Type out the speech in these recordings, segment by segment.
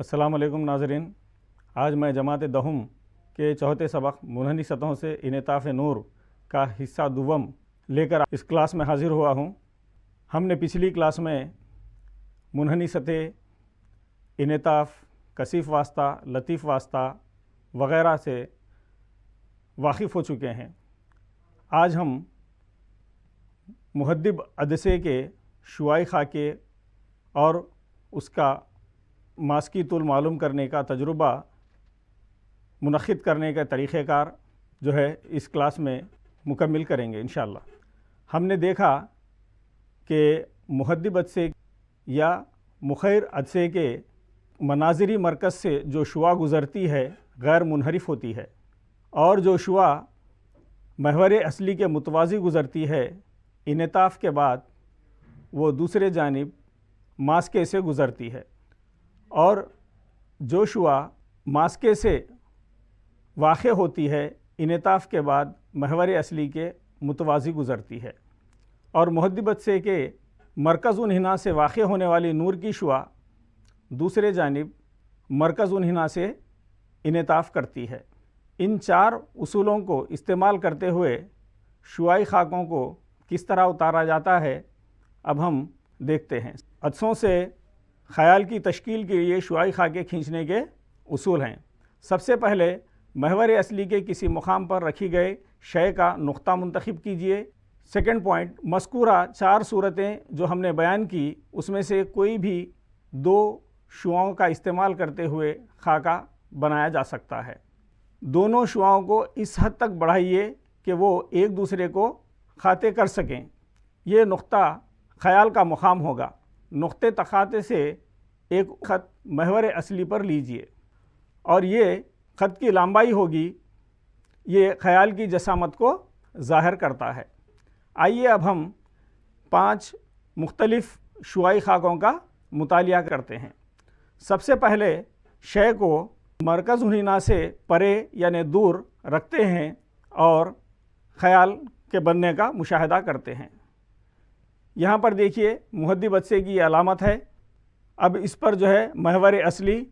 السلام علیکم ناظرین، آج میں جماعت دہم کے چوتھے سبق منحنی سطحوں سے انعطاف نور کا حصہ دوم لے کر اس کلاس میں حاضر ہوا ہوں۔ ہم نے پچھلی کلاس میں منحنی سطح، انعطاف، کثیف واسطہ، لطیف واسطہ وغیرہ سے واقف ہو چکے ہیں۔ آج ہم محدب عدسے کے شعاعی خاکے اور اس کا ماسکی طول معلوم کرنے کا تجربہ منعقد کرنے کا طریقہ کار جو ہے اس کلاس میں مکمل کریں گے انشاءاللہ۔ ہم نے دیکھا کہ محدب عدسے یا مخیر عدسے کے مناظری مرکز سے جو شعاع گزرتی ہے غیر منحرف ہوتی ہے، اور جو شعاع محور اصلی کے متوازی گزرتی ہے انعطاف کے بعد وہ دوسرے جانب ماسکے سے گزرتی ہے، اور جو شعاع ماسکے سے واقع ہوتی ہے انعطاف کے بعد محور اصلی کے متوازی گزرتی ہے، اور محدب عدسے کے مرکز انحناء سے واقع ہونے والی نور کی شعاع دوسرے جانب مرکز انحناء سے انعطاف کرتی ہے۔ ان چار اصولوں کو استعمال کرتے ہوئے شعاعی خاکوں کو کس طرح اتارا جاتا ہے اب ہم دیکھتے ہیں۔ عدسوں سے خیال کی تشکیل کے لیے شعاعی خاکے کھینچنے کے اصول ہیں۔ سب سے پہلے محور اصلی کے کسی مقام پر رکھی گئے شے کا نقطہ منتخب کیجیے۔ سیکنڈ پوائنٹ، مذکورہ چار صورتیں جو ہم نے بیان کی اس میں سے کوئی بھی دو شعاعوں کا استعمال کرتے ہوئے خاکہ بنایا جا سکتا ہے۔ دونوں شعاعوں کو اس حد تک بڑھائیے کہ وہ ایک دوسرے کو خاطے کر سکیں۔ یہ نقطہ خیال کا مقام ہوگا۔ نقطے تخاطے سے ایک خط محور اصلی پر لیجئے، اور یہ خط کی لمبائی ہوگی، یہ خیال کی جسامت کو ظاہر کرتا ہے۔ آئیے اب ہم 5 مختلف شعاعی خاکوں کا مطالعہ کرتے ہیں۔ سب سے پہلے شے کو مرکز انحناء سے پرے یعنی دور رکھتے ہیں اور خیال کے بننے کا مشاہدہ کرتے ہیں۔ یہاں پر دیکھیے محدب عدسے کی یہ علامت ہے۔ اب اس پر جو ہے محور اصلی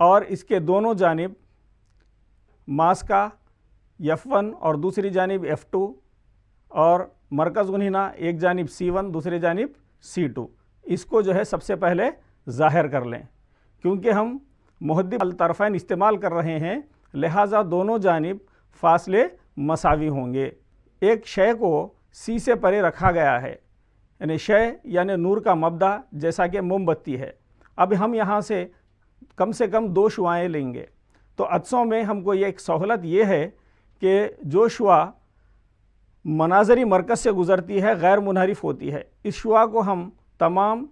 اور اس کے دونوں جانب ماسکہ F1 اور دوسری جانب F2 اور مرکز انحناء ایک جانب C1 دوسری جانب C2، اس کو جو ہے سب سے پہلے ظاہر کر لیں۔ کیونکہ ہم محدب الطرفین استعمال کر رہے ہیں لہٰذا دونوں جانب فاصلے مساوی ہوں گے۔ ایک شے کو C سے پرے رکھا گیا ہے، یعنی شے یعنی نور کا مبدا جیسا کہ موم بتی ہے۔ اب ہم یہاں سے کم 2 شعاعیں لیں گے۔ تو عدسوں میں ہم کو یہ ایک سہولت یہ ہے کہ جو شعاع مناظری مرکز سے گزرتی ہے غیر منحرف ہوتی ہے، اس شعاع کو ہم تمام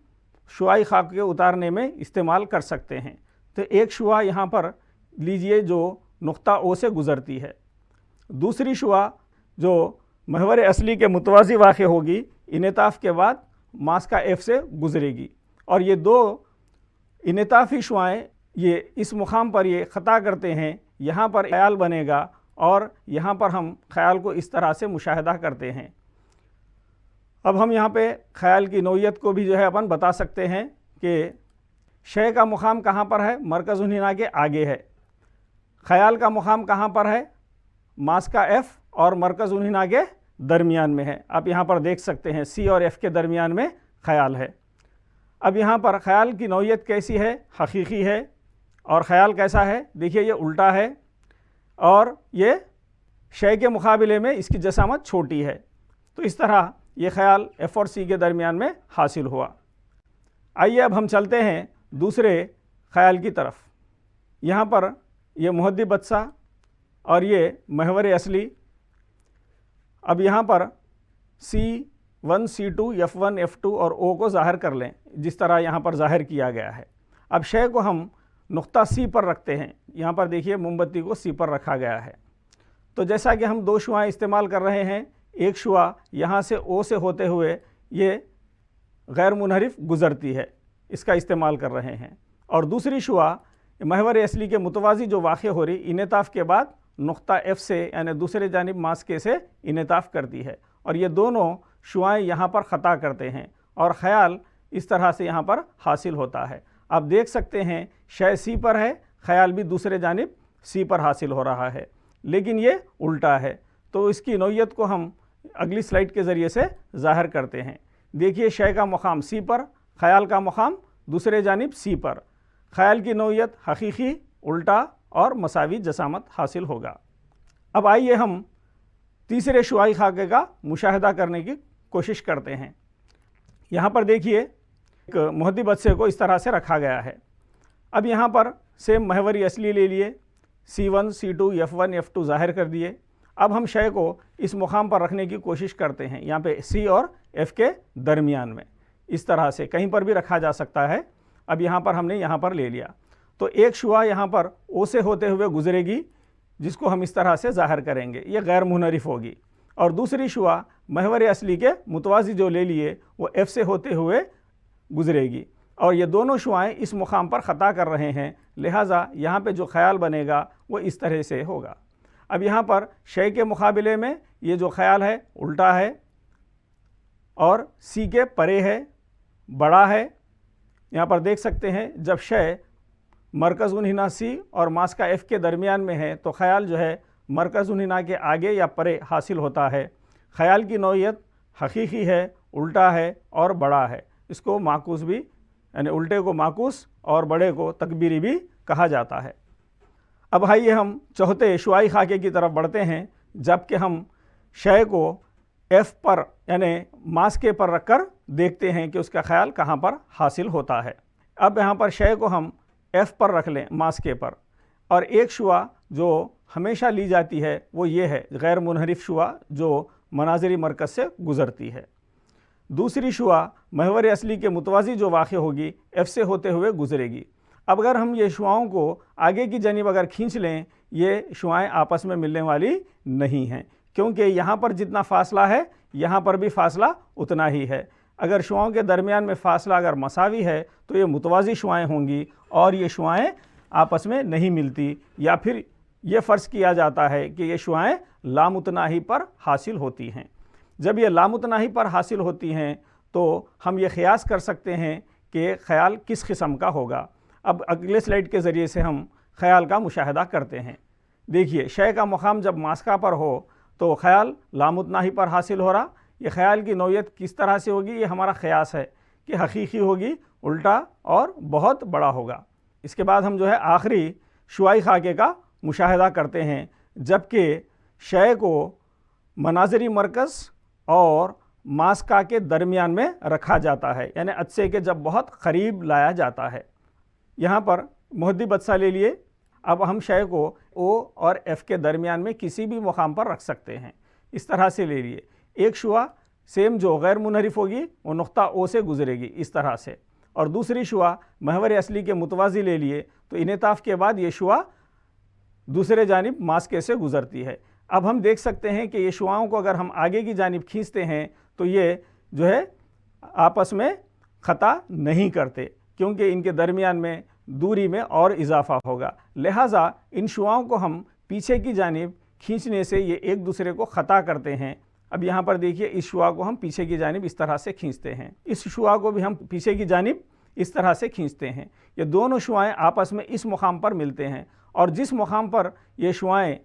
شعاعی خاکے اتارنے میں استعمال کر سکتے ہیں۔ تو ایک شعاع یہاں پر لیجئے جو نقطہ او سے گزرتی ہے، دوسری شعاع جو محور اصلی کے متوازی واقع ہوگی انعطاف کے بعد ماسکہ F سے گزرے گی، اور یہ دو انعطافی شعاعیں یہ اس مقام پر یہ خطا کرتے ہیں، یہاں پر خیال بنے گا اور یہاں پر ہم خیال کو اس طرح سے مشاہدہ کرتے ہیں۔ اب ہم یہاں پہ خیال کی نوعیت کو بھی جو ہے اپن بتا سکتے ہیں کہ شے کا مقام کہاں پر ہے؟ مرکز انحناء کے آگے ہے۔ خیال کا مقام کہاں پر ہے؟ ماسکہ F اور مرکز انحناء کے درمیان میں ہے۔ آپ یہاں پر دیکھ سکتے ہیں C اور F کے درمیان میں خیال ہے۔ اب یہاں پر خیال کی نوعیت کیسی ہے؟ حقیقی ہے۔ اور خیال کیسا ہے؟ دیکھیے یہ الٹا ہے اور یہ شے کے مقابلے میں اس کی جسامت چھوٹی ہے۔ تو اس طرح یہ خیال F اور C کے درمیان میں حاصل ہوا۔ آئیے اب ہم چلتے ہیں دوسرے خیال کی طرف۔ یہاں پر یہ محدب عدسہ اور یہ محور اصلی۔ اب یہاں پر C1 C2 F1 F2 اور O کو ظاہر کر لیں جس طرح یہاں پر ظاہر کیا گیا ہے۔ اب شے کو ہم نقطہ C پر رکھتے ہیں۔ یہاں پر دیکھیے موم بتی کو C پر رکھا گیا ہے۔ تو جیسا کہ ہم 2 شعاعیں استعمال کر رہے ہیں، ایک شعاع یہاں سے O سے ہوتے ہوئے یہ غیر منحرف گزرتی ہے، اس کا استعمال کر رہے ہیں، اور دوسری شعاع محور اصلی کے متوازی جو واقع ہو رہی انعطاف کے بعد نقطہ F سے یعنی دوسرے جانب ماسکے سے انعطاف کرتی ہے، اور یہ دونوں شعاعیں یہاں پر خطا کرتے ہیں اور خیال اس طرح سے یہاں پر حاصل ہوتا ہے۔ آپ دیکھ سکتے ہیں شے سی پر ہے، خیال بھی دوسرے جانب سی پر حاصل ہو رہا ہے، لیکن یہ الٹا ہے۔ تو اس کی نوعیت کو ہم اگلی سلائیڈ کے ذریعے سے ظاہر کرتے ہیں۔ دیکھیے شے کا مقام سی پر، خیال کا مقام دوسرے جانب سی پر، خیال کی نوعیت حقیقی، الٹا اور مساوی جسامت حاصل ہوگا۔ اب آئیے ہم تیسرے شعاعی خاکے کا مشاہدہ کرنے کی کوشش کرتے ہیں۔ یہاں پر دیکھیے ایک محدب عدسے کو اس طرح سے رکھا گیا ہے۔ اب یہاں پر سیم محوری اصلی لے لیے، C1 C2 F1 F2 ظاہر کر دیے۔ اب ہم شے کو اس مقام پر رکھنے کی کوشش کرتے ہیں، یہاں پہ C اور F کے درمیان میں، اس طرح سے کہیں پر بھی رکھا جا سکتا ہے۔ اب یہاں پر ہم نے یہاں پر لے لیا، تو ایک شعاع یہاں پر O سے ہوتے ہوئے گزرے گی، جس کو ہم اس طرح سے ظاہر کریں گے، یہ غیر منحرف ہوگی، اور دوسری شعاع محور اصلی کے متوازی جو لے لیے وہ F سے ہوتے ہوئے گزرے گی، اور یہ دونوں شعاعیں اس مقام پر خطا کر رہے ہیں، لہٰذا یہاں پہ جو خیال بنے گا وہ اس طرح سے ہوگا۔ اب یہاں پر شے کے مقابلے میں یہ جو خیال ہے الٹا ہے اور سی کے پرے ہے، بڑا ہے۔ یہاں پر دیکھ سکتے ہیں جب شے مرکز انحناء سی اور ماسکہ ایف کے درمیان میں ہے تو خیال جو ہے مرکز انحناء کے آگے یا پرے حاصل ہوتا ہے۔ خیال کی نوعیت حقیقی ہے، الٹا ہے اور بڑا ہے۔ اس کو معکوس بھی، یعنی الٹے کو معکوس اور بڑے کو تکبیری بھی کہا جاتا ہے۔ اب آئیے ہم چوتھے شعاعی خاکے کی طرف بڑھتے ہیں، جب کہ ہم شے کو ایف پر یعنی ماسکے پر رکھ کر دیکھتے ہیں کہ اس کا خیال کہاں پر حاصل ہوتا ہے۔ اب یہاں پر شے کو ہم ایف پر رکھ لیں، ماسکے پر، اور ایک شعاع جو ہمیشہ لی جاتی ہے وہ یہ ہے غیر منحرف شعاع جو مناظری مرکز سے گزرتی ہے۔ دوسری شعاع محور اصلی کے متوازی جو واقع ہوگی ایف سے ہوتے ہوئے گزرے گی۔ اب اگر ہم یہ شعاعوں کو آگے کی جانب اگر کھینچ لیں، یہ شعاعیں آپس میں ملنے والی نہیں ہیں، کیونکہ یہاں پر جتنا فاصلہ ہے یہاں پر بھی فاصلہ اتنا ہی ہے۔ اگر شعاعوں کے درمیان میں فاصلہ اگر مساوی ہے تو یہ متوازی شعاعیں ہوں گی اور یہ شعاعیں آپس میں نہیں ملتی، یا پھر یہ فرض کیا جاتا ہے کہ یہ شعاعیں لامتناہی پر حاصل ہوتی ہیں۔ جب یہ لامتناہی پر حاصل ہوتی ہیں تو ہم یہ قیاس کر سکتے ہیں کہ خیال کس قسم کا ہوگا۔ اب اگلے سلائیڈ کے ذریعے سے ہم خیال کا مشاہدہ کرتے ہیں۔ دیکھیے شے کا مقام جب ماسکہ پر ہو تو خیال لامتناہی پر حاصل ہو رہا۔ یہ خیال کی نوعیت کس طرح سے ہوگی، یہ ہمارا قیاس ہے کہ حقیقی ہوگی، الٹا اور بہت بڑا ہوگا۔ اس کے بعد ہم جو ہے آخری شعاعی خاکے کا مشاہدہ کرتے ہیں، جب کہ شے کو مناظری مرکز اور ماسکہ کے درمیان میں رکھا جاتا ہے، یعنی عدسے کے جب بہت قریب لایا جاتا ہے۔ یہاں پر محدب عدسہ لے لیے۔ اب ہم شے کو او اور ایف کے درمیان میں کسی بھی مقام پر رکھ سکتے ہیں، اس طرح سے لے لیے۔ ایک شعاع سیم جو غیر منحرف ہوگی وہ نقطہ او سے گزرے گی اس طرح سے، اور دوسری شعاع محور اصلی کے متوازی لے لیے تو انعطاف کے بعد یہ شعاع دوسرے جانب ماسکے سے گزرتی ہے۔ اب ہم دیکھ سکتے ہیں کہ یہ شعاعوں کو اگر ہم آگے کی جانب کھینچتے ہیں تو یہ جو ہے آپس میں خطا نہیں کرتے، کیونکہ ان کے درمیان میں دوری میں اور اضافہ ہوگا، لہٰذا ان شعاعوں کو ہم پیچھے کی جانب کھینچنے سے یہ ایک دوسرے کو خطا کرتے ہیں۔ اب یہاں پر دیکھیے اس شعاع کو ہم پیچھے کی جانب اس طرح سے کھینچتے ہیں، اس شعاع کو بھی ہم پیچھے کی جانب اس طرح سے کھینچتے ہیں۔ یہ دونوں شعاعیں آپس میں اس مقام پر ملتے ہیں، اور جس مقام پر یہ شعاعیں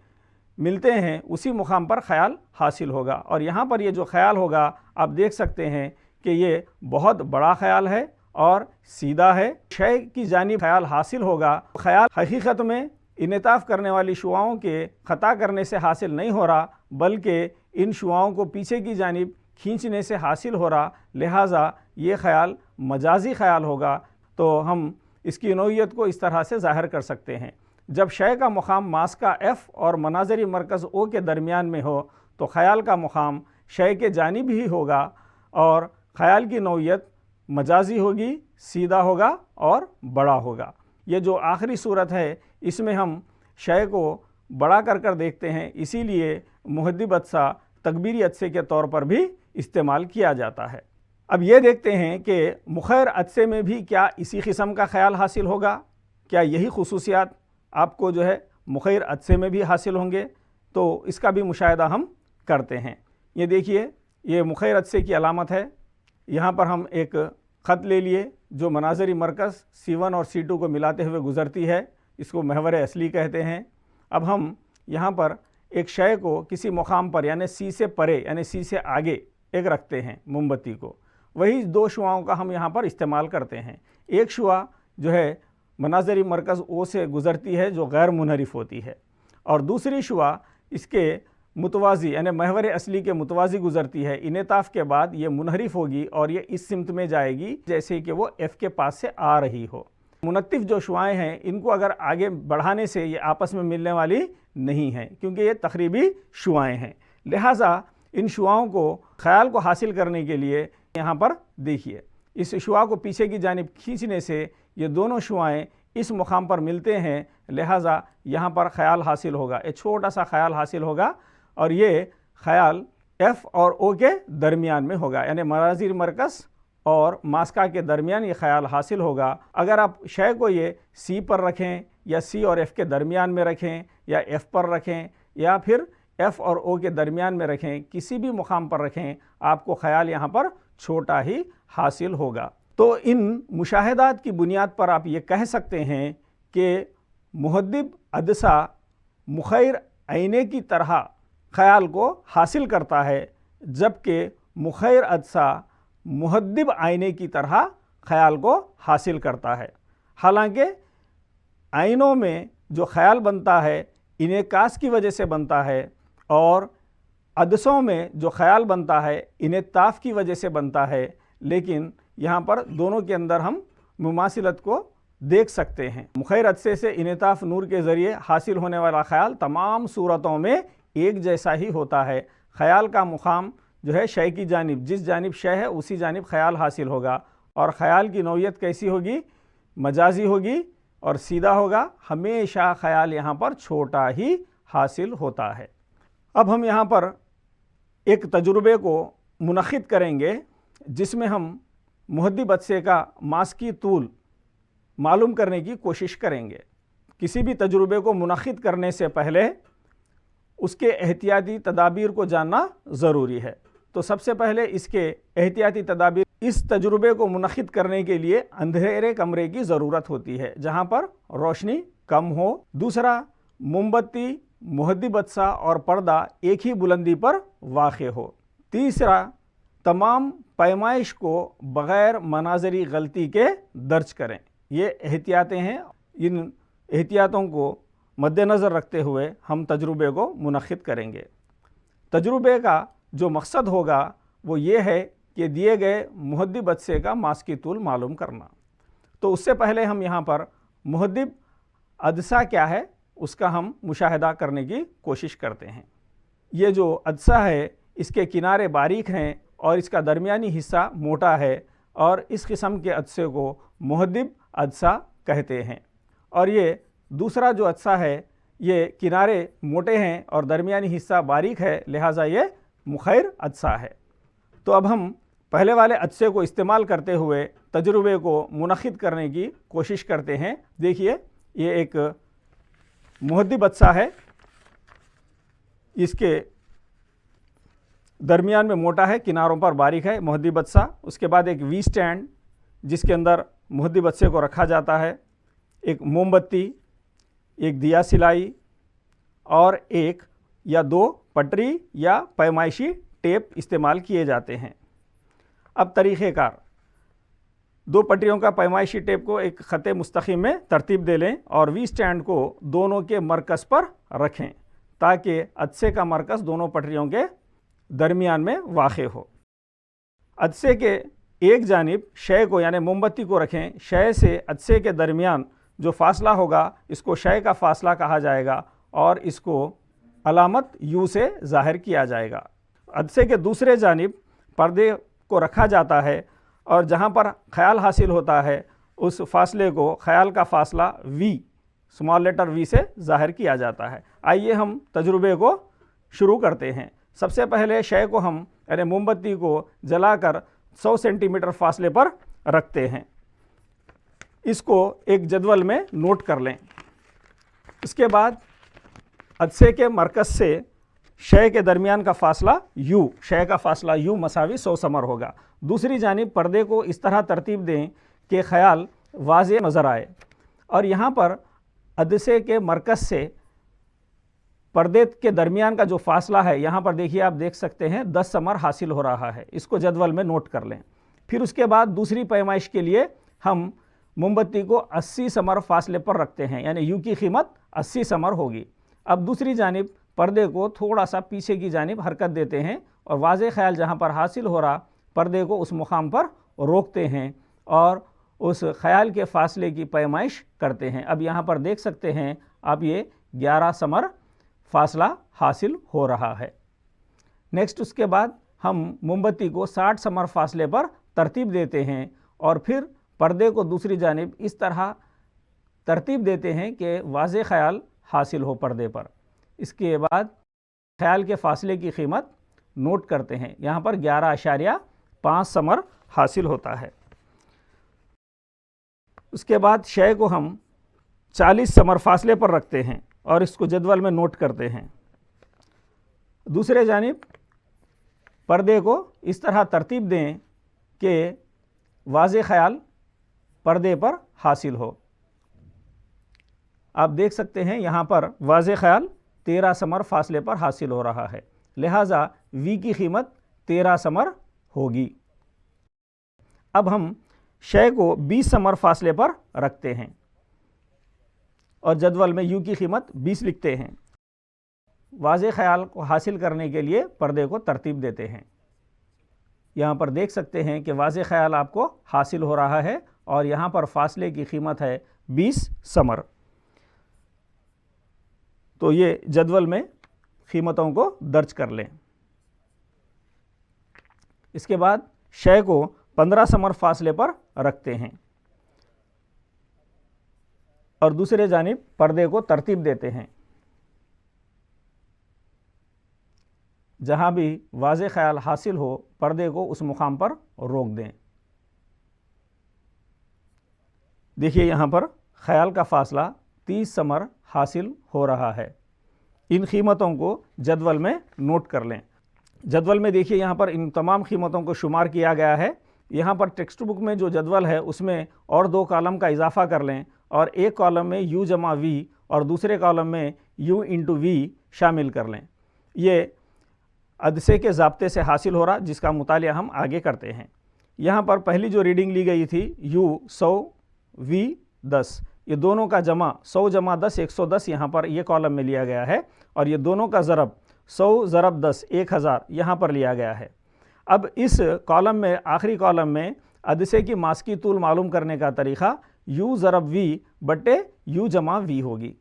ملتے ہیں اسی مقام پر خیال حاصل ہوگا، اور یہاں پر یہ جو خیال ہوگا آپ دیکھ سکتے ہیں کہ یہ بہت بڑا خیال ہے اور سیدھا ہے۔ شے کی جانب خیال حاصل ہوگا، خیال حقیقت میں انعطاف کرنے والی شعاعوں کے خطا کرنے سے حاصل نہیں ہو رہا، بلکہ ان شعاعوں کو پیچھے کی جانب کھینچنے سے حاصل ہو رہا، لہٰذا یہ خیال مجازی خیال ہوگا۔ تو ہم اس کی نوعیت کو اس طرح سے ظاہر کر سکتے ہیں، جب شے کا مقام ماسکہ ایف اور مناظری مرکز او کے درمیان میں ہو تو خیال کا مقام شے کے جانب ہی ہوگا، اور خیال کی نوعیت مجازی ہوگی، سیدھا ہوگا اور بڑا ہوگا۔ یہ جو آخری صورت ہے اس میں ہم شے کو بڑا کر دیکھتے ہیں، اسی لیے محدب عدسہ تکبیری عدسے کے طور پر بھی استعمال کیا جاتا ہے۔ اب یہ دیکھتے ہیں کہ مخیر عدسے میں بھی کیا اسی قسم کا خیال حاصل ہوگا، کیا یہی خصوصیات آپ کو جو ہے مخیر عدسے میں بھی حاصل ہوں گے؟ تو اس کا بھی مشاہدہ ہم کرتے ہیں۔ یہ دیکھیے یہ مخیر عدسے کی علامت ہے، یہاں پر ہم ایک خط لے لیے، جو مناظری مرکز C1 اور C2 کو ملاتے ہوئے گزرتی ہے، اس کو محور اصلی کہتے ہیں۔ اب ہم یہاں پر ایک شے کو کسی مقام پر یعنی C سے پرے یعنی C سے آگے ایک رکھتے ہیں موم بتی کو، وہی دو شعاؤں کا ہم یہاں پر استعمال کرتے ہیں۔ ایک شعاع جو ہے مناظری مرکز O سے گزرتی ہے جو غیر منحرف ہوتی ہے، اور دوسری شعاع اس کے متوازی یعنی محور اصلی کے متوازی گزرتی ہے۔ انعطاف کے بعد یہ منحرف ہوگی اور یہ اس سمت میں جائے گی جیسے کہ وہ F کے پاس سے آ رہی ہو۔ منطف جو شعائیں ہیں ان کو اگر آگے بڑھانے سے یہ آپس میں ملنے والی نہیں ہیں کیونکہ یہ تقریبی شعائیں ہیں، لہٰذا ان شعاؤں کو خیال کو حاصل کرنے کے لیے یہاں پر دیکھیے اس شعاع کو پیچھے کی جانب کھینچنے سے یہ دونوں شعائیں اس مقام پر ملتے ہیں، لہٰذا یہاں پر خیال حاصل ہوگا، ایک چھوٹا سا خیال حاصل ہوگا اور یہ خیال F اور O کے درمیان میں ہوگا، یعنی مناظری مرکز اور ماسکا کے درمیان یہ خیال حاصل ہوگا۔ اگر آپ شے کو یہ C پر رکھیں یا C اور F کے درمیان میں رکھیں یا F پر رکھیں یا پھر F اور O کے درمیان میں رکھیں، کسی بھی مقام پر رکھیں، آپ کو خیال یہاں پر چھوٹا ہی حاصل ہوگا۔ تو ان مشاہدات کی بنیاد پر آپ یہ کہہ سکتے ہیں کہ محدب عدسہ مخیر آئینے کی طرح خیال کو حاصل کرتا ہے، جبکہ مخیر عدسہ محدب آئینے کی طرح خیال کو حاصل کرتا ہے۔ حالانکہ آئینوں میں جو خیال بنتا ہے انعکاس کی وجہ سے بنتا ہے اور عدسوں میں جو خیال بنتا ہے انعطاف کی وجہ سے بنتا ہے، لیکن یہاں پر دونوں کے اندر ہم مماثلت کو دیکھ سکتے ہیں۔ مخیر عدسے سے انعطاف نور کے ذریعے حاصل ہونے والا خیال تمام صورتوں میں ایک جیسا ہی ہوتا ہے۔ خیال کا مقام جو ہے شے کی جانب، جس جانب شے ہے اسی جانب خیال حاصل ہوگا، اور خیال کی نوعیت کیسی ہوگی؟ مجازی ہوگی اور سیدھا ہوگا، ہمیشہ خیال یہاں پر چھوٹا ہی حاصل ہوتا ہے۔ اب ہم یہاں پر ایک تجربے کو منعقد کریں گے جس میں ہم محدب عدسے کا ماسکی طول معلوم کرنے کی کوشش کریں گے۔ کسی بھی تجربے کو منعقد کرنے سے پہلے اس کے احتیاطی تدابیر کو جاننا ضروری ہے۔ تو سب سے پہلے اس کے احتیاطی تدابیر، اس تجربے کو منعقد کرنے کے لیے اندھیرے کمرے کی ضرورت ہوتی ہے جہاں پر روشنی کم ہو۔ دوسرا، موم بتی، محدب عدسہ اور پردہ ایک ہی بلندی پر واقع ہو۔ تیسرا، تمام پیمائش کو بغیر مناظری غلطی کے درج کریں۔ یہ احتیاطیں ہیں، ان احتیاطوں کو مد نظر رکھتے ہوئے ہم تجربے کو منعقد کریں گے۔ تجربے کا جو مقصد ہوگا وہ یہ ہے کہ دیے گئے محدب عدسے کا ماسکی طول معلوم کرنا۔ تو اس سے پہلے ہم یہاں پر محدب عدسہ کیا ہے اس کا ہم مشاہدہ کرنے کی کوشش کرتے ہیں۔ یہ جو عدسہ ہے اس کے کنارے باریک ہیں اور اس کا درمیانی حصہ موٹا ہے، اور اس قسم کے عدسے کو محدب عدسہ کہتے ہیں۔ اور یہ دوسرا جو عدسہ ہے یہ کنارے موٹے ہیں اور درمیانی حصہ باریک ہے، لہٰذا یہ مخیر عدسہ ہے۔ تو اب ہم پہلے والے عدسے کو استعمال کرتے ہوئے تجربے کو منعقد کرنے کی کوشش کرتے ہیں۔ دیکھیے یہ ایک محدب عدسہ ہے، اس کے درمیان میں موٹا ہے، کناروں پر باریک ہے محدب عدسہ۔ اس کے بعد ایک وی سٹینڈ جس کے اندر محدب عدسے کو رکھا جاتا ہے، ایک موم بتی، ایک دیا سلائی اور ایک یا دو پٹری یا پیمائشی ٹیپ استعمال کیے جاتے ہیں۔ اب طریقہ کار، دو پٹریوں کا پیمائشی ٹیپ کو ایک خط مستقیم میں ترتیب دے لیں اور وی سٹینڈ کو دونوں کے مرکز پر رکھیں تاکہ عدسے کا مرکز دونوں پٹریوں کے درمیان میں واقع ہو۔ عدسے کے ایک جانب شے کو یعنی موم بتی کو رکھیں، شے سے عدسے کے درمیان جو فاصلہ ہوگا اس کو شے کا فاصلہ کہا جائے گا اور اس کو علامت U سے ظاہر کیا جائے گا۔ عدسے کے دوسرے جانب پردے کو رکھا جاتا ہے اور جہاں پر خیال حاصل ہوتا ہے اس فاصلے کو خیال کا فاصلہ V، اسمال لیٹر V سے ظاہر کیا جاتا ہے۔ آئیے ہم تجربے کو شروع کرتے ہیں۔ سب سے پہلے شے کو ہم یعنی موم بتی کو جلا کر 100 سینٹی میٹر فاصلے پر رکھتے ہیں۔ اس کو ایک جدول میں نوٹ کر لیں۔ اس کے بعد عدسے کے مرکز سے شے کے درمیان کا فاصلہ U، شے کا فاصلہ U مساوی 100 سمر ہوگا۔ دوسری جانب پردے کو اس طرح ترتیب دیں کہ خیال واضح نظر آئے. اور یہاں پر عدسے کے مرکز سے پردے کے درمیان کا جو فاصلہ ہے یہاں پر دیکھیے آپ دیکھ سکتے ہیں 10 ثمر حاصل ہو رہا ہے. اس کو جدول میں نوٹ کر لیں. پھر اس کے بعد دوسری پیمائش کے لیے ہم موم بتی کو 80 ثمر فاصلے پر رکھتے ہیں، یعنی یو کی قیمت 80 ثمر ہوگی. اب دوسری جانب پردے کو تھوڑا سا پیچھے کی جانب حرکت دیتے ہیں اور واضح خیال جہاں پر حاصل ہو رہا پردے کو اس مقام پر روکتے ہیں اور اس خیال کے فاصلے کی پیمائش کرتے ہیں. اب یہاں پر دیکھ سکتے ہیں اب یہ 11 ثمر فاصلہ حاصل ہو رہا ہے. نیکسٹ اس کے بعد ہم موم بتی کو 60 ثمر فاصلے پر ترتیب دیتے ہیں اور پھر پردے کو دوسری جانب اس طرح ترتیب دیتے ہیں کہ واضح خیال حاصل ہو پردے پر. اس کے بعد خیال کے فاصلے کی قیمت نوٹ کرتے ہیں. یہاں پر 11.5 ثمر حاصل ہوتا ہے. اس کے بعد شے کو ہم 40 ثمر فاصلے پر رکھتے ہیں اور اس کو جدول میں نوٹ کرتے ہیں. دوسرے جانب پردے کو اس طرح ترتیب دیں کہ واضح خیال پردے پر حاصل ہو. آپ دیکھ سکتے ہیں یہاں پر واضح خیال 13 ثمر فاصلے پر حاصل ہو رہا ہے، لہٰذا وی کی قیمت 13 ثمر ہوگی. اب ہم شے کو 20 ثمر فاصلے پر رکھتے ہیں اور جدول میں یو کی قیمت 20 لکھتے ہیں. واضح خیال کو حاصل کرنے کے لیے پردے کو ترتیب دیتے ہیں. یہاں پر دیکھ سکتے ہیں کہ واضح خیال آپ کو حاصل ہو رہا ہے اور یہاں پر فاصلے کی قیمت ہے 20 ثمر. تو یہ جدول میں قیمتوں کو درج کر لیں. اس کے بعد شے کو 15 ثمر فاصلے پر رکھتے ہیں اور دوسرے جانب پردے کو ترتیب دیتے ہیں. جہاں بھی واضح خیال حاصل ہو پردے کو اس مقام پر روک دیں. دیکھیے یہاں پر خیال کا فاصلہ 30 ثمر حاصل ہو رہا ہے. ان قیمتوں کو جدول میں نوٹ کر لیں. جدول میں دیکھیے یہاں پر ان تمام قیمتوں کو شمار کیا گیا ہے. یہاں پر ٹیکسٹ بک میں جو جدول ہے اس میں اور 2 کالم کا اضافہ کر لیں اور ایک کالم میں یو جمع وی اور دوسرے کالم میں یو انٹو وی شامل کر لیں. یہ عدسے کے ضابطے سے حاصل ہو رہا جس کا مطالعہ ہم آگے کرتے ہیں. یہاں پر پہلی جو ریڈنگ لی گئی تھی یو 100 وی 10، یہ دونوں کا جمع 100 جمع 10 110 یہاں پر یہ کالم میں لیا گیا ہے اور یہ دونوں کا ضرب 100 ضرب 10 1000 یہاں پر لیا گیا ہے. اب اس کالم میں آخری کالم میں عدسے کی ماسکی طول معلوم کرنے کا طریقہ یو ضرب وی بٹے یو جمع وی ہوگی.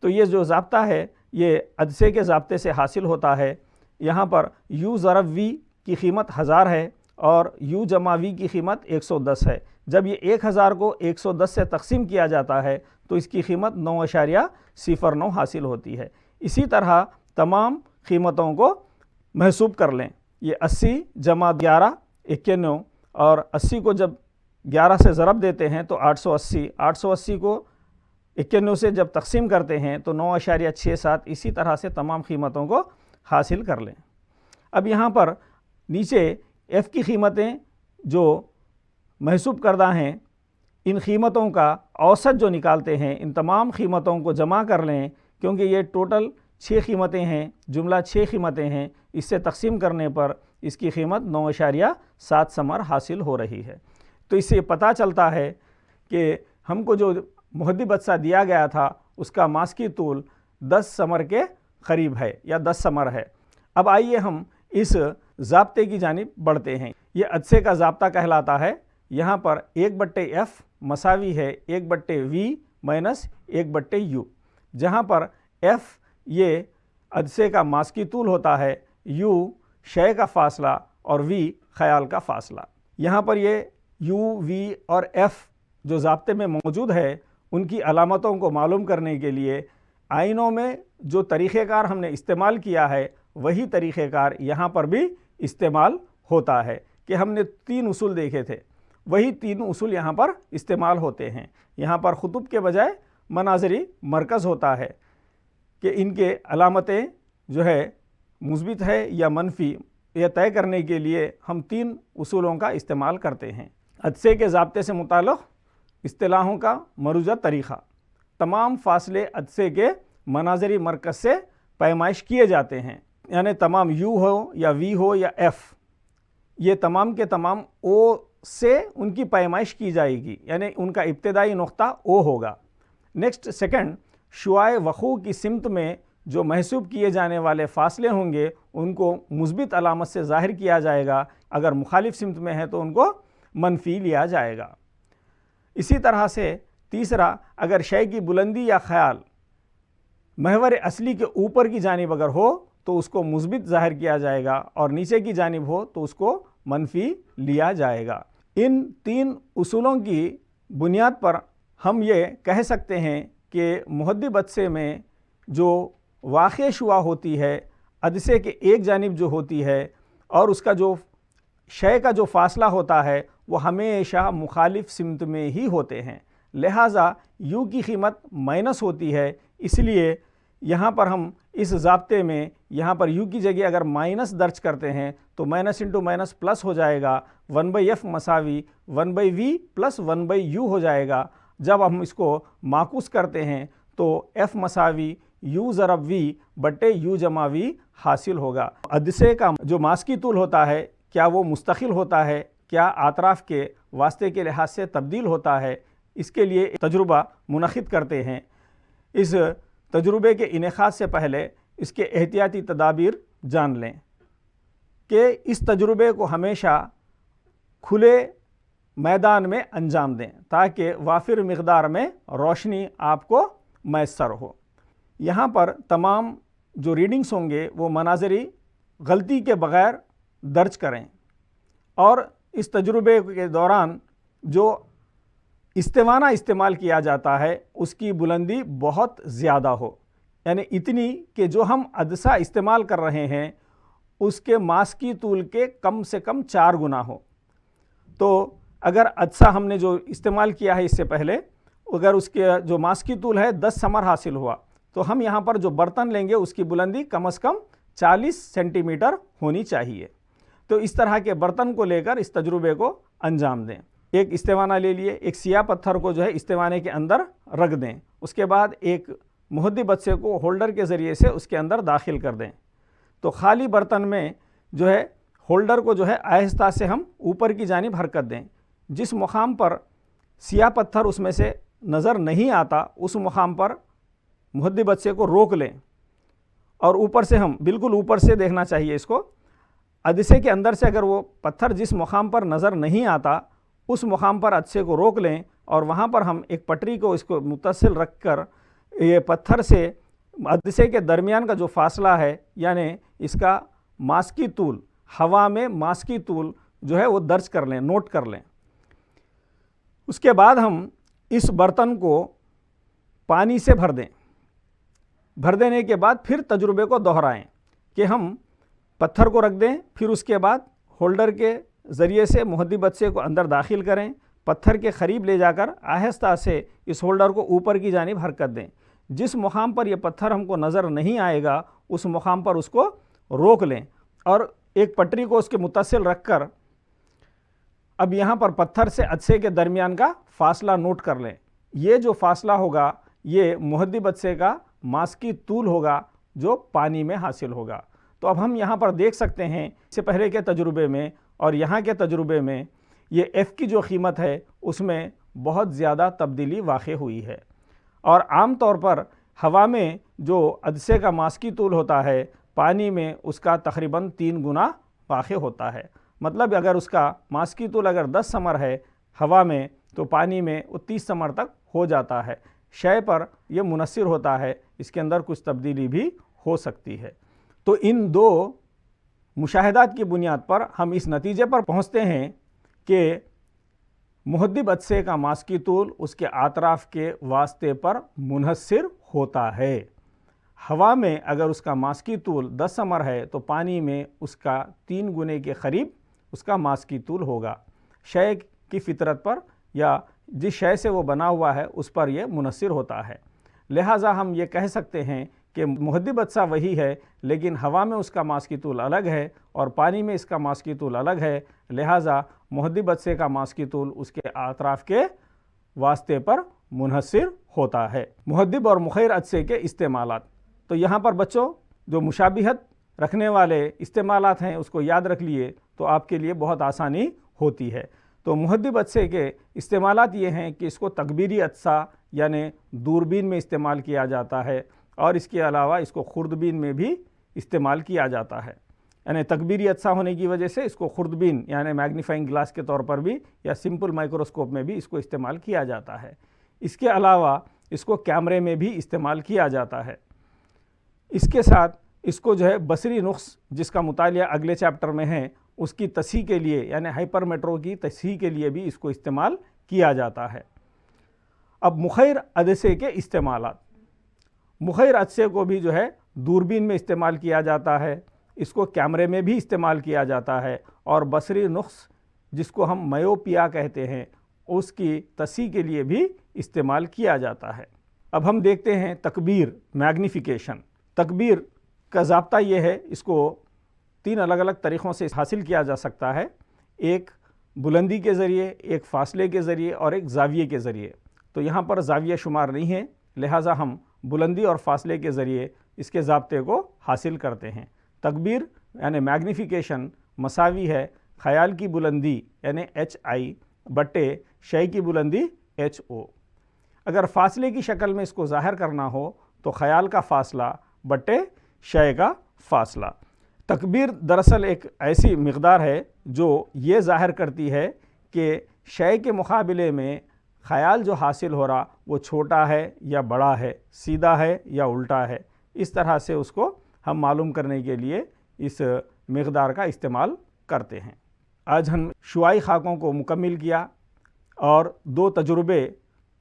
تو یہ جو ضابطہ ہے یہ عدسے کے ضابطے سے حاصل ہوتا ہے. یہاں پر یو ضرب وی کی قیمت 1000 ہے اور یو جمع وی کی قیمت 110 ہے. جب یہ 1000 کو 110 سے تقسیم کیا جاتا ہے تو اس کی قیمت 9.09 حاصل ہوتی ہے. اسی طرح تمام قیمتوں کو محسوب کر لیں. یہ 80 جمع 11 91 اور 80 کو جب 11 سے ضرب دیتے ہیں تو 880 کو 91 سے جب تقسیم کرتے ہیں تو 9.67. اسی طرح سے تمام قیمتوں کو حاصل کر لیں. اب یہاں پر نیچے ایف کی قیمتیں جو محسوب کردہ ہیں ان قیمتوں کا اوسط جو نکالتے ہیں ان تمام قیمتوں کو جمع کر لیں کیونکہ یہ ٹوٹل 6 قیمتیں ہیں، جملہ 6 قیمتیں ہیں. اس سے تقسیم کرنے پر اس کی قیمت 9.7 ثمر حاصل ہو رہی ہے. تو اس سے پتہ چلتا ہے کہ ہم کو جو مہدب عدسہ دیا گیا تھا اس کا ماسکی طول 10 ثمر کے قریب ہے یا 10 ثمر ہے. اب آئیے ہم اس ضابطے کی جانب بڑھتے ہیں. یہ عدسے کا ضابطہ کہلاتا ہے. یہاں پر 1/f مساوی ہے 1/v مائنس 1/u، جہاں پر f یہ عدسے کا ماسکی طول ہوتا ہے، u شے کا فاصلہ اور v خیال کا فاصلہ. یہاں پر یہ u v اور f جو ضابطے میں موجود ہے ان کی علامتوں کو معلوم کرنے کے لیے آئینوں میں جو طریقہ کار ہم نے استعمال کیا ہے وہی طریقہ کار یہاں پر بھی استعمال ہوتا ہے کہ ہم نے 3 اصول دیکھے تھے، وہی 3 اصول یہاں پر استعمال ہوتے ہیں. یہاں پر خطب کے بجائے مناظری مرکز ہوتا ہے کہ ان کے علامتیں جو ہے مثبت ہے یا منفی یہ طے کرنے کے لیے ہم 3 اصولوں کا استعمال کرتے ہیں. عدسے کے ضابطے سے متعلق اصطلاحوں کا مروجہ طریقہ. تمام فاصلے عدسے کے مناظری مرکز سے پیمائش کیے جاتے ہیں، یعنی تمام یو ہو یا وی ہو یا ایف، یہ تمام کے تمام او سے ان کی پیمائش کی جائے گی، یعنی ان کا ابتدائی نقطہ او ہوگا. نیکسٹ سیکنڈ، شعاع وقوع کی سمت میں جو محسوب کیے جانے والے فاصلے ہوں گے ان کو مثبت علامت سے ظاہر کیا جائے گا، اگر مخالف سمت میں ہے تو ان کو منفی لیا جائے گا. اسی طرح سے تیسرا، اگر شے کی بلندی یا خیال محور اصلی کے اوپر کی جانب اگر ہو تو اس کو مثبت ظاہر کیا جائے گا، اور نیچے کی جانب ہو تو اس کو منفی لیا جائے گا. ان تین اصولوں کی بنیاد پر ہم یہ کہہ سکتے ہیں کہ محدب عدسے میں جو واقع شعاع ہوتی ہے عدسے کے ایک جانب جو ہوتی ہے، اور اس کا جو شے کا جو فاصلہ ہوتا ہے وہ ہمیشہ مخالف سمت میں ہی ہوتے ہیں. لہٰذا یو کی قیمت مائنس ہوتی ہے، اس لیے یہاں پر ہم اس ضابطے میں یہاں پر یو کی جگہ اگر مائنس درج کرتے ہیں تو مائنس انٹو مائنس پلس ہو جائے گا، 1/f مساوی 1/v پلس 1/u ہو جائے گا. جب ہم اس کو معکوس کرتے ہیں تو f مساوی u ضرب v بٹے u جمع v حاصل ہوگا. عدسے کا جو ماسکی طول ہوتا ہے کیا وہ مستقل ہوتا ہے، کیا اطراف کے واسطے کے لحاظ سے تبدیل ہوتا ہے، اس کے لیے تجربہ منعقد کرتے ہیں. اس تجربے کے انعقاد سے پہلے اس کے احتیاطی تدابیر جان لیں کہ اس تجربے کو ہمیشہ کھلے میدان میں انجام دیں تاکہ وافر مقدار میں روشنی آپ کو میسر ہو. یہاں پر تمام جو ریڈنگز ہوں گے وہ مناظری غلطی کے بغیر درج کریں، اور اس تجربے کے دوران جو استوانہ استعمال کیا جاتا ہے اس کی بلندی بہت زیادہ ہو، یعنی اتنی کہ جو ہم عدسہ استعمال کر رہے ہیں اس کے ماسکی طول کے کم سے کم 4 گنا ہو. تو اگر عدسہ ہم نے جو استعمال کیا ہے اس سے پہلے، اگر اس کے جو ماسکی طول ہے 10 سمر حاصل ہوا تو ہم یہاں پر جو برتن لیں گے اس کی بلندی کم از کم 40 سینٹی میٹر ہونی چاہیے. تو اس طرح کے برتن کو لے کر اس تجربے کو انجام دیں. ایک استوانہ لے لیے، ایک سیاہ پتھر کو جو ہے استوانے کے اندر رکھ دیں، اس کے بعد ایک محدب عدسے کو ہولڈر کے ذریعے سے اس کے اندر داخل کر دیں. تو خالی برتن میں جو ہے ہولڈر کو جو ہے آہستہ سے ہم اوپر کی جانب حرکت دیں. جس مقام پر سیاہ پتھر اس میں سے نظر نہیں آتا اس مقام پر محدب عدسے کو روک لیں، اور اوپر سے ہم بالکل اوپر سے دیکھنا چاہیے اس کو. عدسے کے اندر سے اگر وہ پتھر جس مقام پر نظر نہیں آتا اس مقام پر عدسے کو روک لیں، اور وہاں پر ہم ایک پٹری کو اس کو متصل رکھ کر یہ پتھر سے عدسے کے درمیان کا جو فاصلہ ہے، یعنی اس کا ماسکی طول، ہوا میں ماسکی طول جو ہے وہ درج کر لیں، نوٹ کر لیں. اس کے بعد ہم اس برتن کو پانی سے بھر دیں. بھر دینے کے بعد پھر تجربے کو دہرائیں کہ ہم پتھر کو رکھ دیں، پھر اس کے بعد ہولڈر کے ذریعے سے محدب عدسے کو اندر داخل کریں، پتھر کے قریب لے جا کر آہستہ سے اس ہولڈر کو اوپر کی جانب حرکت دیں. جس مقام پر یہ پتھر ہم کو نظر نہیں آئے گا اس مقام پر اس کو روک لیں، اور ایک پٹری کو اس کے متصل رکھ کر اب یہاں پر پتھر سے عدسے کے درمیان کا فاصلہ نوٹ کر لیں. یہ جو فاصلہ ہوگا یہ محدب عدسے کا ماسکی طول ہوگا جو پانی میں حاصل ہوگا. تو اب ہم یہاں پر دیکھ سکتے ہیں اس سے پہلے کے تجربے میں اور یہاں کے تجربے میں یہ ایف کی جو قیمت ہے اس میں بہت زیادہ تبدیلی واقع ہوئی ہے. اور عام طور پر ہوا میں جو عدسے کا ماسکی طول ہوتا ہے پانی میں اس کا تقریباً 3 گنا واقع ہوتا ہے. مطلب اگر اس کا ماسکی طول اگر 10 سمر ہے ہوا میں تو پانی میں وہ 30 سمر تک ہو جاتا ہے. شے پر یہ منحصر ہوتا ہے، اس کے اندر کچھ تبدیلی بھی ہو سکتی ہے. تو ان 2 مشاہدات کی بنیاد پر ہم اس نتیجے پر پہنچتے ہیں کہ محدب عدسے کا ماسکی طول اس کے اطراف کے واسطے پر منحصر ہوتا ہے. ہوا میں اگر اس کا ماسکی طول 10 سمر ہے تو پانی میں اس کا 3 گنے کے قریب اس کا ماسکی طول ہوگا. شے کی فطرت پر یا جس شے سے وہ بنا ہوا ہے اس پر یہ منحصر ہوتا ہے. لہٰذا ہم یہ کہہ سکتے ہیں کہ مہذب عدسہ وہی ہے لیکن ہوا میں اس کا ماسکی طول الگ ہے اور پانی میں اس کا ماسکی طول الگ ہے، لہٰذا مہذب عدسے کا ماسکی طول اس کے اطراف کے واسطے پر منحصر ہوتا ہے۔ مہذب اور مخیر عدسے کے استعمالات، تو یہاں پر بچوں جو مشابہت رکھنے والے استعمالات ہیں اس کو یاد رکھ لیے تو آپ کے لیے بہت آسانی ہوتی ہے۔ تو مہذب عدسے کے استعمالات یہ ہیں کہ اس کو تکبیری عدسہ یعنی دوربین میں استعمال کیا جاتا ہے، اور اس کے علاوہ اس کو خوردبین میں بھی استعمال کیا جاتا ہے۔ یعنی تکبیری عدسہ ہونے کی وجہ سے اس کو خوردبین یعنی میگنیفائنگ گلاس کے طور پر بھی یا سمپل مائکروسکوپ میں بھی اس کو استعمال کیا جاتا ہے۔ اس کے علاوہ اس کو کیمرے میں بھی استعمال کیا جاتا ہے۔ اس کے ساتھ اس کو جو ہے بصری نقص جس کا مطالعہ اگلے چیپٹر میں ہے اس کی تصحیح کے لیے یعنی ہائپر میٹرو کی تصحیح کے لیے بھی اس کو استعمال کیا جاتا ہے۔ اب مخیر عدسے کے استعمالات، مخیر عدسے کو بھی جو ہے دوربین میں استعمال کیا جاتا ہے، اس کو کیمرے میں بھی استعمال کیا جاتا ہے، اور بصری نقص جس کو ہم مائوپیا کہتے ہیں اس کی تصحیح کے لیے بھی استعمال کیا جاتا ہے۔ اب ہم دیکھتے ہیں تکبیر، میگنیفیکیشن۔ تکبیر کا ضابطہ یہ ہے، اس کو 3 الگ الگ طریقوں سے حاصل کیا جا سکتا ہے، ایک بلندی کے ذریعے، ایک فاصلے کے ذریعے اور ایک زاویے کے ذریعے۔ تو یہاں پر زاویہ شمار نہیں ہے، لہٰذا ہم بلندی اور فاصلے کے ذریعے اس کے ضابطے کو حاصل کرتے ہیں۔ تکبیر یعنی میگنیفیکیشن مساوی ہے خیال کی بلندی یعنی HI بٹے شے کی بلندی HO۔ اگر فاصلے کی شکل میں اس کو ظاہر کرنا ہو تو خیال کا فاصلہ بٹے شے کا فاصلہ۔ تکبیر دراصل ایک ایسی مقدار ہے جو یہ ظاہر کرتی ہے کہ شے کے مقابلے میں خیال جو حاصل ہو رہا وہ چھوٹا ہے یا بڑا ہے، سیدھا ہے یا الٹا ہے۔ اس طرح سے اس کو ہم معلوم کرنے کے لیے اس مقدار کا استعمال کرتے ہیں۔ آج ہم شعاعی خاکوں کو مکمل کیا اور 2 تجربے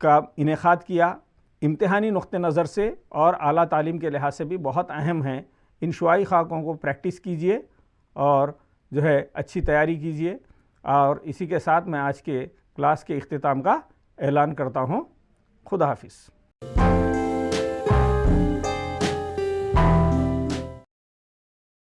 کا انعقاد کیا، امتحانی نقطہ نظر سے اور اعلیٰ تعلیم کے لحاظ سے بھی بہت اہم ہیں۔ ان شعاعی خاکوں کو پریکٹس کیجئے اور جو ہے اچھی تیاری کیجئے، اور اسی کے ساتھ میں آج کے کلاس کے اختتام کا اعلان کرتا ہوں۔ خدا حافظ۔